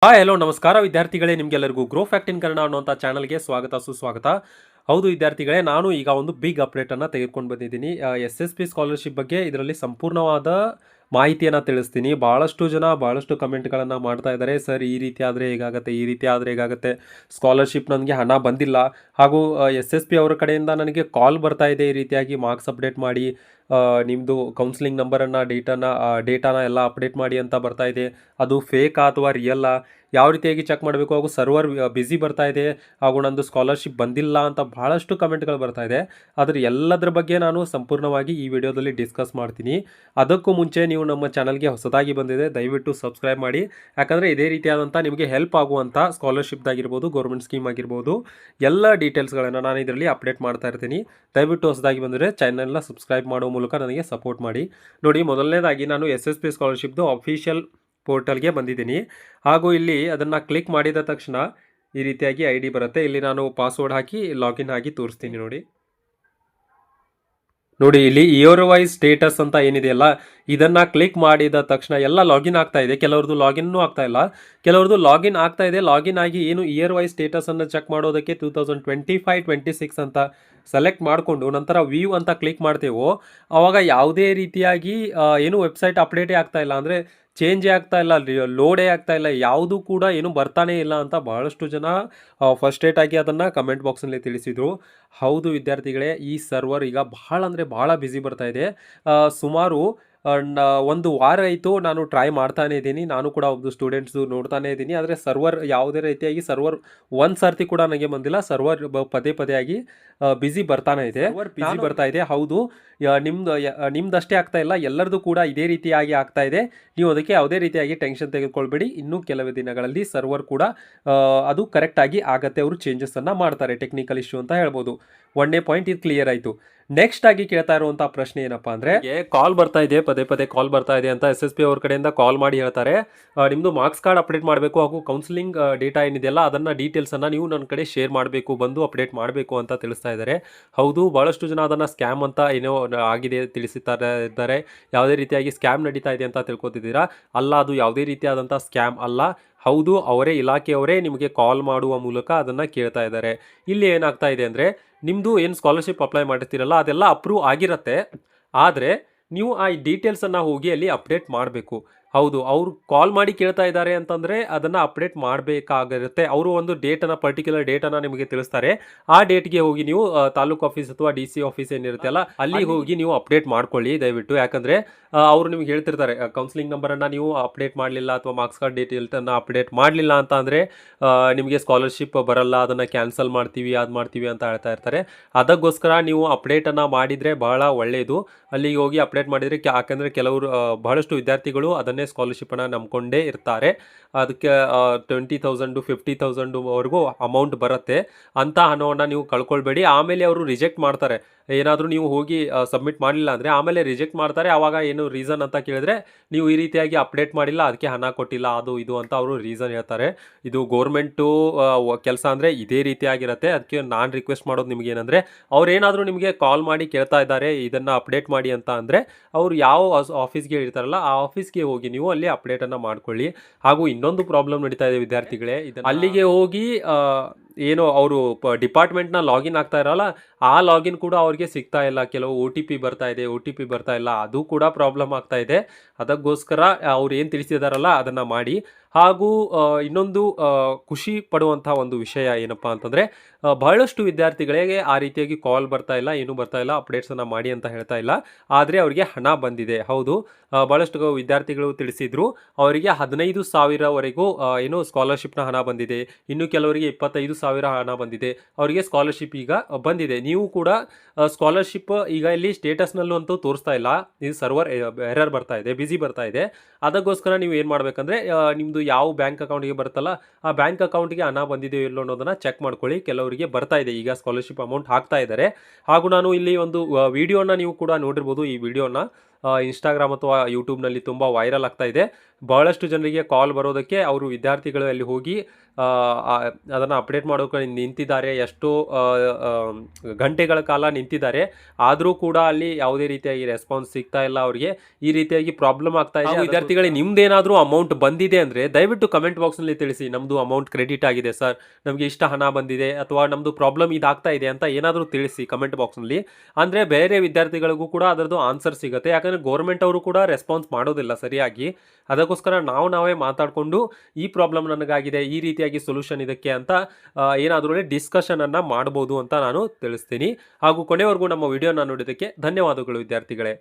Hello ನಮಸ್ಕಾರ ವಿದ್ಯಾರ್ಥಿಗಳೇ, ನಿಮಗೆಲ್ಲರಿಗೂ ಗ್ರೋ ಫ್ಯಾಕ್ಟ್ ಇನ್ ಕನ್ನಡ ಅನ್ನುವಂಥ ಚಾನಲ್ಗೆ ಸ್ವಾಗತ ಸುಸ್ವಾಗತ. ಹೌದು ವಿದ್ಯಾರ್ಥಿಗಳೇ, ನಾನು ಈಗ ಒಂದು ಬಿಗ್ ಅಪ್ಡೇಟನ್ನು ತೆಗೆದುಕೊಂಡು ಬಂದಿದ್ದೀನಿ. SSP ಸ್ಕಾಲರ್ಶಿಪ್ ಬಗ್ಗೆ ಇದರಲ್ಲಿ ಸಂಪೂರ್ಣವಾದ ಮಾಹಿತಿಯನ್ನು ತಿಳಿಸ್ತೀನಿ. ಭಾಳಷ್ಟು ಜನ ಭಾಳಷ್ಟು ಕಮೆಂಟ್ಗಳನ್ನು ಮಾಡ್ತಾ ಇದ್ದಾರೆ, ಸರ್ ಈ ರೀತಿ ಆದರೆ ಹೇಗಾಗುತ್ತೆ, ಈ ರೀತಿ ಆದರೆ ಹೇಗಾಗುತ್ತೆ, ಸ್ಕಾಲರ್ಶಿಪ್ ನನಗೆ ಹಣ ಬಂದಿಲ್ಲ, ಹಾಗೂ SSP ಅವರ ಕಡೆಯಿಂದ ನನಗೆ ಕಾಲ್ ಬರ್ತಾ ಇದೆ, ಈ ರೀತಿಯಾಗಿ ಮಾರ್ಕ್ಸ್ ಅಪ್ಡೇಟ್ ಮಾಡಿ, ನಿಮ್ಮದು ಕೌನ್ಸಿಲಿಂಗ್ ನಂಬರನ್ನು ಡೇಟಾನ ಎಲ್ಲ ಅಪ್ಡೇಟ್ ಮಾಡಿ ಅಂತ ಬರ್ತಾ ಇದೆ. ಅದು ಫೇಕಾ ಅಥವಾ ರಿಯಲ್ಲಾ, ಯಾವ ರೀತಿಯಾಗಿ ಚೆಕ್ ಮಾಡಬೇಕು, ಹಾಗೂ ಸರ್ವರ್ ಬ್ಯುಸಿ ಬರ್ತಾ ಇದೆ, ಹಾಗೂ ನಂದು ಸ್ಕಾಲರ್ಶಿಪ್ ಬಂದಿಲ್ಲ ಅಂತ ಭಾಳಷ್ಟು ಕಮೆಂಟ್ಗಳು ಬರ್ತಾ ಇದೆ. ಆದರೆ ಎಲ್ಲದರ ಬಗ್ಗೆ ನಾನು ಸಂಪೂರ್ಣವಾಗಿ ಈ ವಿಡಿಯೋದಲ್ಲಿ ಡಿಸ್ಕಸ್ ಮಾಡ್ತೀನಿ. ಅದಕ್ಕೂ ಮುಂಚೆ ನೀವು ನಮ್ಮ ಚಾನಲ್ಗೆ ಹೊಸದಾಗಿ ಬಂದಿದೆ, ದಯವಿಟ್ಟು ಸಬ್ಸ್ಕ್ರೈಬ್ ಮಾಡಿ. ಯಾಕಂದರೆ ಇದೇ ರೀತಿಯಾದಂಥ ನಿಮಗೆ ಹೆಲ್ಪ್ ಆಗುವಂಥ ಸ್ಕಾಲರ್ಶಿಪ್ದಾಗಿರ್ಬೋದು, ಗೌರ್ಮೆಂಟ್ ಸ್ಕೀಮ್ ಆಗಿರ್ಬೋದು, ಎಲ್ಲ ಡೀಟೇಲ್ಸ್ಗಳನ್ನು ನಾನು ಇದರಲ್ಲಿ ಅಪ್ಡೇಟ್ ಮಾಡ್ತಾ ಇರ್ತೀನಿ. ದಯವಿಟ್ಟು ಹೊಸದಾಗಿ ಬಂದರೆ ಚಾನಲ್ನ ಸಬ್ಸ್ಕ್ರೈಬ್ ಮಾಡೋ ಮೂಲಕ ನನಗೆ ಸಪೋರ್ಟ್ ಮಾಡಿ. ನೋಡಿ, ಮೊದಲನೇದಾಗಿ ನಾನು SSP ಸ್ಕಾಲರ್ಶಿಪ್ದು ಅಫಿಷಿಯಲ್ ಪೋರ್ಟಲ್ಗೆ ಬಂದಿದ್ದೀನಿ. ಹಾಗೂ ಇಲ್ಲಿ ಅದನ್ನು ಕ್ಲಿಕ್ ಮಾಡಿದ ತಕ್ಷಣ ಈ ರೀತಿಯಾಗಿ ID ಬರುತ್ತೆ. ಇಲ್ಲಿ ನಾನು ಪಾಸ್ವರ್ಡ್ ಹಾಕಿ ಲಾಗಿನ್ ಆಗಿ ತೋರಿಸ್ತೀನಿ. ನೋಡಿ ಇಲ್ಲಿ ಇಯರ್ ವೈಸ್ ಸ್ಟೇಟಸ್ ಅಂತ ಏನಿದೆಯಲ್ಲ, ಇದನ್ನು ಕ್ಲಿಕ್ ಮಾಡಿದ ತಕ್ಷಣ ಎಲ್ಲ ಲಾಗಿನ್ ಆಗ್ತಾ ಇದೆ. ಕೆಲವ್ರದ್ದು ಲಾಗಿನ್ನೂ ಆಗ್ತಾ ಇಲ್ಲ, ಕೆಲವ್ರದ್ದು ಲಾಗಿನ್ ಆಗ್ತಾ ಇದೆ. ಲಾಗಿನ್ ಆಗಿ ಏನು ಇಯರ್ ವೈಸ್ ಸ್ಟೇಟಸನ್ನು ಚೆಕ್ ಮಾಡೋದಕ್ಕೆ 2025-26 ಅಂತ ಸೆಲೆಕ್ಟ್ ಮಾಡಿಕೊಂಡು ನಂತರ ವ್ಯೂ ಅಂತ ಕ್ಲಿಕ್ ಮಾಡ್ತೇವೋ, ಆವಾಗ ಯಾವುದೇ ರೀತಿಯಾಗಿ ಏನು ವೆಬ್ಸೈಟ್ ಅಪ್ಡೇಟೇ ಆಗ್ತಾ ಇಲ್ಲ, ಅಂದರೆ ಚೇಂಜೇ ಆಗ್ತಾ ಇಲ್ಲ, ಲೋಡೇ ಆಗ್ತಾ ಇಲ್ಲ, ಯಾವುದೂ ಕೂಡ ಏನು ಬರ್ತಾನೆ ಇಲ್ಲ ಅಂತ ಬಹಳಷ್ಟು ಜನ ಫಸ್ಟ್ರೇಟ್ ಆಗಿ ಅದನ್ನು ಕಮೆಂಟ್ ಬಾಕ್ಸ್ನಲ್ಲಿ ತಿಳಿಸಿದರು. ಹೌದು ವಿದ್ಯಾರ್ಥಿಗಳೇ, ಈ ಸರ್ವರ್ ಈಗ ಭಾಳ ಅಂದರೆ ಭಾಳ ಬ್ಯುಸಿ ಬರ್ತಾ ಇದೆ. ಸುಮಾರು ಒಂದು ವಾರ ಆಯಿತು ನಾನು ಟ್ರೈ ಮಾಡ್ತಾನೆ ಇದ್ದೀನಿ. ನಾನು ಕೂಡ ಒಬ್ಬರು ಸ್ಟೂಡೆಂಟ್ಸು ನೋಡ್ತಾನೆ ಇದ್ದೀನಿ. ಆದರೆ ಸರ್ವರ್ ಯಾವುದೇ ರೀತಿಯಾಗಿ ಸರ್ವರ್ ಒಂದು ಸರ್ತಿ ಕೂಡ ನನಗೆ ಬಂದಿಲ್ಲ. ಸರ್ವರ್ ಪದೇ ಪದೇ ಆಗಿ ಬ್ಯುಸಿ ಬರ್ತಾನೆ ಇದೆ, ಬ್ಯುಸಿ ಬರ್ತಾ ಇದೆ. ಹೌದು, ನಿಮ್ದಷ್ಟೇ ಆಗ್ತಾ ಇಲ್ಲ, ಎಲ್ಲರದು ಕೂಡ ಇದೇ ರೀತಿಯಾಗಿ ಆಗ್ತಾ ಇದೆ. ನೀವು ಅದಕ್ಕೆ ಯಾವುದೇ ರೀತಿಯಾಗಿ ಟೆನ್ಷನ್ ತೆಗೆದುಕೊಳ್ಬೇಡಿ. ಇನ್ನೂ ಕೆಲವೇ ದಿನಗಳಲ್ಲಿ ಸರ್ವರ್ ಕೂಡ ಅದು ಕರೆಕ್ಟಾಗಿ ಆಗತ್ತೆ. ಅವರು ಚೇಂಜಸನ್ನು ಮಾಡ್ತಾರೆ, ಟೆಕ್ನಿಕಲ್ ಇಶ್ಯೂ ಅಂತ ಹೇಳ್ಬೋದು. ಒಂದೇ ಪಾಯಿಂಟ್ ಇದು ಕ್ಲಿಯರ್ ಆಯಿತು. ನೆಕ್ಸ್ಟ್ ಆಗಿ ಕೇಳ್ತಾ ಇರುವಂಥ ಪ್ರಶ್ನೆ ಏನಪ್ಪಾ ಅಂದರೆ, ಕಾಲ್ ಬರ್ತಾ ಇದೆ, ಪದೇ ಪದೇ ಕಾಲ್ ಬರ್ತಾ ಇದೆ ಅಂತ SSP ಅವ್ರ ಕಡೆಯಿಂದ ಕಾಲ್ ಮಾಡಿ ಹೇಳ್ತಾರೆ, ನಿಮ್ಮದು ಮಾರ್ಕ್ಸ್ ಕಾರ್ಡ್ ಅಪ್ಡೇಟ್ ಮಾಡಬೇಕು, ಹಾಗೂ ಕೌನ್ಸಿಲಿಂಗ್ ಡೇಟಾ ಏನಿದೆಯಲ್ಲ ಅದನ್ನು ಡೀಟೇಲ್ಸನ್ನು ನೀವು ನನ್ನ ಕಡೆ ಶೇರ್ ಮಾಡಬೇಕು, ಬಂದು ಅಪ್ಡೇಟ್ ಮಾಡಬೇಕು ಅಂತ ತಿಳಿಸ್ತಾ ಇದ್ದಾರೆ. ಹೌದು, ಭಾಳಷ್ಟು ಜನ ಅದನ್ನು ಸ್ಕ್ಯಾಮ್ ಅಂತ ಏನೋ ಆಗಿದೆ ತಿಳಿಸುತ್ತಾರೆ. ಯಾವುದೇ ರೀತಿಯಾಗಿ ಸ್ಕ್ಯಾಮ್ ನಡೀತಾ ಇದೆ ಅಂತ ತಿಳ್ಕೊತಿದ್ದೀರಾ? ಅಲ್ಲ, ಅದು ಯಾವುದೇ ರೀತಿಯಾದಂಥ ಸ್ಕ್ಯಾಮ್ ಅಲ್ಲ. ಹೌದು, ಅವರೇ ಇಲಾಖೆಯವರೇ ನಿಮಗೆ ಕಾಲ್ ಮಾಡುವ ಮೂಲಕ ಅದನ್ನು ಕೇಳ್ತಾ ಇದ್ದಾರೆ. ಇಲ್ಲಿ ಏನಾಗ್ತಾ ಇದೆ ಅಂದರೆ, ನಿಮ್ಮದು ಏನು ಸ್ಕಾಲರ್ಶಿಪ್ ಅಪ್ಲೈ ಮಾಡಿರ್ತೀರಲ್ಲ ಅದೆಲ್ಲ ಅಪ್ರೂವ್ ಆಗಿರುತ್ತೆ. ಆದರೆ ನೀವು ಆ ಡೀಟೇಲ್ಸನ್ನು ಹೋಗಿ ಅಲ್ಲಿ ಅಪ್ಡೇಟ್ ಮಾಡಬೇಕು. ಹೌದು, ಅವರು ಕಾಲ್ ಮಾಡಿ ಕೇಳ್ತಾ ಇದ್ದಾರೆ ಅಂತಂದರೆ ಅದನ್ನು ಅಪ್ಡೇಟ್ ಮಾಡಬೇಕಾಗಿರುತ್ತೆ. ಅವರು ಒಂದು ಡೇಟನ್ನು, ಪರ್ಟಿಕ್ಯುಲರ್ ಡೇಟನ್ನು ನಿಮಗೆ ತಿಳಿಸ್ತಾರೆ. ಆ ಡೇಟ್ಗೆ ಹೋಗಿ ನೀವು ತಾಲೂಕು ಆಫೀಸ್ ಅಥವಾ DC ಆಫೀಸ್ ಏನಿರುತ್ತೆ ಅಲ್ಲ, ಅಲ್ಲಿ ಹೋಗಿ ನೀವು ಅಪ್ಡೇಟ್ ಮಾಡ್ಕೊಳ್ಳಿ ದಯವಿಟ್ಟು. ಯಾಕಂದರೆ ಅವರು ನಿಮ್ಗೆ ಹೇಳ್ತಿರ್ತಾರೆ, ಕೌನ್ಸಿಲಿಂಗ್ ನಂಬರನ್ನು ನೀವು ಅಪ್ಡೇಟ್ ಮಾಡಲಿಲ್ಲ ಅಥವಾ ಮಾರ್ಕ್ಸ್ ಕಾರ್ಡ್ ಡೀಟೇಲ್ಸನ್ನು ಅಪ್ಡೇಟ್ ಮಾಡಲಿಲ್ಲ ಅಂತ ಅಂದರೆ ನಿಮಗೆ ಸ್ಕಾಲರ್ಶಿಪ್ ಬರಲ್ಲ, ಅದನ್ನು ಕ್ಯಾನ್ಸಲ್ ಮಾಡ್ತೀವಿ, ಅದು ಮಾಡ್ತೀವಿ ಅಂತ ಹೇಳ್ತಾ ಇರ್ತಾರೆ. ಅದಕ್ಕೋಸ್ಕರ ನೀವು ಅಪ್ಡೇಟನ್ನು ಮಾಡಿದರೆ ಬಹಳ ಒಳ್ಳೆಯದು. ಅಲ್ಲಿಗೆ ಹೋಗಿ ಅಪ್ಡೇಟ್ ಮಾಡಿದರೆ, ಯಾಕಂದರೆ ಕೆಲವರು ಬಹಳಷ್ಟು ವಿದ್ಯಾರ್ಥಿಗಳು ಅದನ್ನೇ ಸ್ಕಾಲರ್ಶಿಪ್ಪನ್ನು ನಂಬ್ಕೊಂಡೇ ಇರ್ತಾರೆ. ಅದಕ್ಕೆ 20,000 50,000ವರೆಗೂ ಅಮೌಂಟ್ ಬರುತ್ತೆ. ಅಂಥ ಹಣವನ್ನು ನೀವು ಕಳ್ಕೊಳ್ಬೇಡಿ. ಆಮೇಲೆ ಅವರು ರಿಜೆಕ್ಟ್ ಮಾಡ್ತಾರೆ. ಏನಾದರೂ ನೀವು ಹೋಗಿ ಸಬ್ಮಿಟ್ ಮಾಡಲಿಲ್ಲ ಅಂದರೆ ಆಮೇಲೆ ರಿಜೆಕ್ಟ್ ಮಾಡ್ತಾರೆ. ಆವಾಗ ಏನು ರೀಸನ್ ಅಂತ ಕೇಳಿದ್ರೆ, ನೀವು ಈ ರೀತಿಯಾಗಿ ಅಪ್ಡೇಟ್ ಮಾಡಿಲ್ಲ, ಅದಕ್ಕೆ ಹಣ ಕೊಟ್ಟಿಲ್ಲ, ಅದು ಇದು ಅಂತ ಅವರು ರೀಸನ್ ಹೇಳ್ತಾರೆ. ಇದು ಗೌರ್ಮೆಂಟು ಕೆಲಸ ಅಂದರೆ ಇದೇ ರೀತಿಯಾಗಿರುತ್ತೆ. ಅದಕ್ಕೆ ನಾನು ರಿಕ್ವೆಸ್ಟ್ ಮಾಡೋದು ನಿಮಗೆ ಏನಂದರೆ, ಅವ್ರು ಏನಾದರೂ ನಿಮಗೆ ಕಾಲ್ ಮಾಡಿ ಕೇಳ್ತಾ ಇದ್ದಾರೆ ಇದನ್ನು ಅಪ್ಡೇಟ್ ಮಾಡಿ ಅಂತ ಅಂದರೆ, ಅವರು ಯಾವ ಆಫೀಸ್ಗೆ ಇರ್ತಾರಲ್ಲ ಆ ಆಫೀಸ್ಗೆ ಹೋಗಿ ನೀವು ಅಲ್ಲಿ ಅಪ್ಡೇಟನ್ನು ಮಾಡ್ಕೊಳ್ಳಿ. ಹಾಗೂ ಇನ್ನೊಂದು ಪ್ರಾಬ್ಲಮ್ ನಡೀತಾ ಇದೆ ವಿದ್ಯಾರ್ಥಿಗಳೇ, ಅಲ್ಲಿಗೆ ಹೋಗಿ ಏನೋ ಅವರು ಡಿಪಾರ್ಟ್ಮೆಂಟ್ನ ಲಾಗಿನ್ ಆಗ್ತಾ ಇರಲ್ಲ, ಆ ಲಾಗಿನ್ ಕೂಡ ಅವ್ರಿಗೆ ಸಿಗ್ತಾ ಇಲ್ಲ. ಕೆಲವು OTP ಬರ್ತಾ ಇದೆ, OTP ಬರ್ತಾ ಇಲ್ಲ, ಅದು ಕೂಡ ಪ್ರಾಬ್ಲಮ್ ಆಗ್ತಾ ಇದೆ. ಅದಕ್ಕೋಸ್ಕರ ಅವ್ರು ಏನು ತಿಳಿಸಿದಾರಲ್ಲ ಅದನ್ನು ಮಾಡಿ. ಹಾಗೂ ಇನ್ನೊಂದು ಖುಷಿ ಪಡುವಂಥ ಒಂದು ವಿಷಯ ಏನಪ್ಪ ಅಂತಂದರೆ, ಬಹಳಷ್ಟು ವಿದ್ಯಾರ್ಥಿಗಳಿಗೆ ಆ ರೀತಿಯಾಗಿ ಕಾಲ್ ಬರ್ತಾ ಇಲ್ಲ, ಏನೂ ಬರ್ತಾ ಇಲ್ಲ, ಅಪ್ಡೇಟ್ಸನ್ನು ಮಾಡಿ ಅಂತ ಹೇಳ್ತಾ ಇಲ್ಲ, ಆದರೆ ಅವರಿಗೆ ಹಣ ಬಂದಿದೆ. ಹೌದು, ಭಾಳಷ್ಟು ವಿದ್ಯಾರ್ಥಿಗಳು ತಿಳಿಸಿದ್ರು, ಅವರಿಗೆ 15,000ವರೆಗೂ ಏನು ಸ್ಕಾಲರ್ಶಿಪ್ನ ಹಣ ಬಂದಿದೆ. ಇನ್ನು ಕೆಲವರಿಗೆ 25,000 ಹಣ ಬಂದಿದೆ. ಅವರಿಗೆ ಸ್ಕಾಲರ್ಶಿಪ್ ಈಗ ಬಂದಿದೆ. ನೀವು ಕೂಡ ಸ್ಕಾಲರ್ಶಿಪ್ ಈಗ ಇಲ್ಲಿ ಸ್ಟೇಟಸ್ನಲ್ಲೂ ಅಂತೂ ತೋರಿಸ್ತಾ ಇಲ್ಲ, ಇದು ಸರ್ವರ್ ಎರರ್ ಬರ್ತಾ ಇದೆ, ಬ್ಯುಸಿ ಬರ್ತಾ ಇದೆ. ಅದಕ್ಕೋಸ್ಕರ ನೀವು ಏನು ಮಾಡಬೇಕಂದ್ರೆ, ನಿಮ್ಮದು ಯಾವ ಬ್ಯಾಂಕ್ ಅಕೌಂಟಿಗೆ ಬರುತ್ತಲ್ಲ ಆ ಬ್ಯಾಂಕ್ ಅಕೌಂಟಿಗೆ ಹಣ ಬಂದಿದೆಯೋ ಇಲ್ಲೋ ಅನ್ನೋದನ್ನು ಚೆಕ್ ಮಾಡ್ಕೊಳ್ಳಿ. ಕೆಲವರಿಗೆ ಬರ್ತಾ ಇದೆ, ಈಗ ಸ್ಕಾಲರ್ಶಿಪ್ ಅಮೌಂಟ್ ಹಾಕ್ತಾ ಇದ್ದಾರೆ. ಹಾಗೂ ನಾನು ಇಲ್ಲಿ ಒಂದು ವಿಡಿಯೋನ ನೀವು ಕೂಡ ನೋಡಿರ್ಬೋದು. ಈ ವಿಡಿಯೋನ ಇನ್ಸ್ಟಾಗ್ರಾಮ್ ಅಥವಾ ಯೂಟ್ಯೂಬ್ನಲ್ಲಿ ತುಂಬ ವೈರಲ್ ಆಗ್ತಾ ಇದೆ. ಬಹಳಷ್ಟು ಜನರಿಗೆ ಕಾಲ್ ಬರೋದಕ್ಕೆ ಅವರು ವಿದ್ಯಾರ್ಥಿಗಳು ಅಲ್ಲಿ ಹೋಗಿ ಅದನ್ನು ಅಪ್ಡೇಟ್ ಮಾಡೋಕೆ ನಿಂತಿದ್ದಾರೆ. ಎಷ್ಟೋ ಗಂಟೆಗಳ ಕಾಲ ನಿಂತಿದ್ದಾರೆ, ಆದರೂ ಕೂಡ ಅಲ್ಲಿ ಯಾವುದೇ ರೀತಿಯಾಗಿ ರೆಸ್ಪಾನ್ಸ್ ಸಿಗ್ತಾ ಇಲ್ಲ ಅವರಿಗೆ. ಈ ರೀತಿಯಾಗಿ ಪ್ರಾಬ್ಲಮ್ ಆಗ್ತಾ ಇದೆ. ವಿದ್ಯಾರ್ಥಿಗಳಿಗೆ ನಿಮ್ದೇನಾದರೂ ಅಮೌಂಟ್ ಬಂದಿದೆ ಅಂದರೆ ದಯವಿಟ್ಟು ಕಮೆಂಟ್ ಬಾಕ್ಸ್ನಲ್ಲಿ ತಿಳಿಸಿ, ನಮ್ಮದು ಅಮೌಂಟ್ ಕ್ರೆಡಿಟ್ ಆಗಿದೆ ಸರ್, ನಮಗೆ ಇಷ್ಟ ಹಣ ಬಂದಿದೆ, ಅಥವಾ ನಮ್ಮದು ಪ್ರಾಬ್ಲಮ್ ಇದಾಗ್ತಾ ಇದೆ ಅಂತ ಏನಾದರೂ ತಿಳಿಸಿ ಕಮೆಂಟ್ ಬಾಕ್ಸ್ನಲ್ಲಿ. ಅಂದರೆ ಬೇರೆ ವಿದ್ಯಾರ್ಥಿಗಳಿಗೂ ಕೂಡ ಅದರದ್ದು ಆನ್ಸರ್ ಸಿಗುತ್ತೆ. ಯಾಕಂದರೆ ಗೌರ್ಮೆಂಟ್ ಅವರು ಕೂಡ ರೆಸ್ಪಾನ್ಸ್ ಮಾಡೋದಿಲ್ಲ ಸರಿಯಾಗಿ. ಅದಕ್ಕೋಸ್ಕರ ನಾವೇ ಮಾತಾಡಿಕೊಂಡು ಈ ಪ್ರಾಬ್ಲಮ್ ನನಗಾಗಿದೆ, ಈ ರೀತಿಯಾಗಿ ಸೊಲ್ಯೂಷನ್ ಇದಕ್ಕೆ ಅಂತ ಏನಾದರೂ ಡಿಸ್ಕಷನನ್ನು ಮಾಡ್ಬೋದು ಅಂತ ನಾನು ತಿಳಿಸ್ತೀನಿ. ಹಾಗೂ ಕೊನೆವರೆಗೂ ನಮ್ಮ ವಿಡಿಯೋನ ನೋಡೋದಕ್ಕೆ ಧನ್ಯವಾದಗಳು ವಿದ್ಯಾರ್ಥಿಗಳೇ.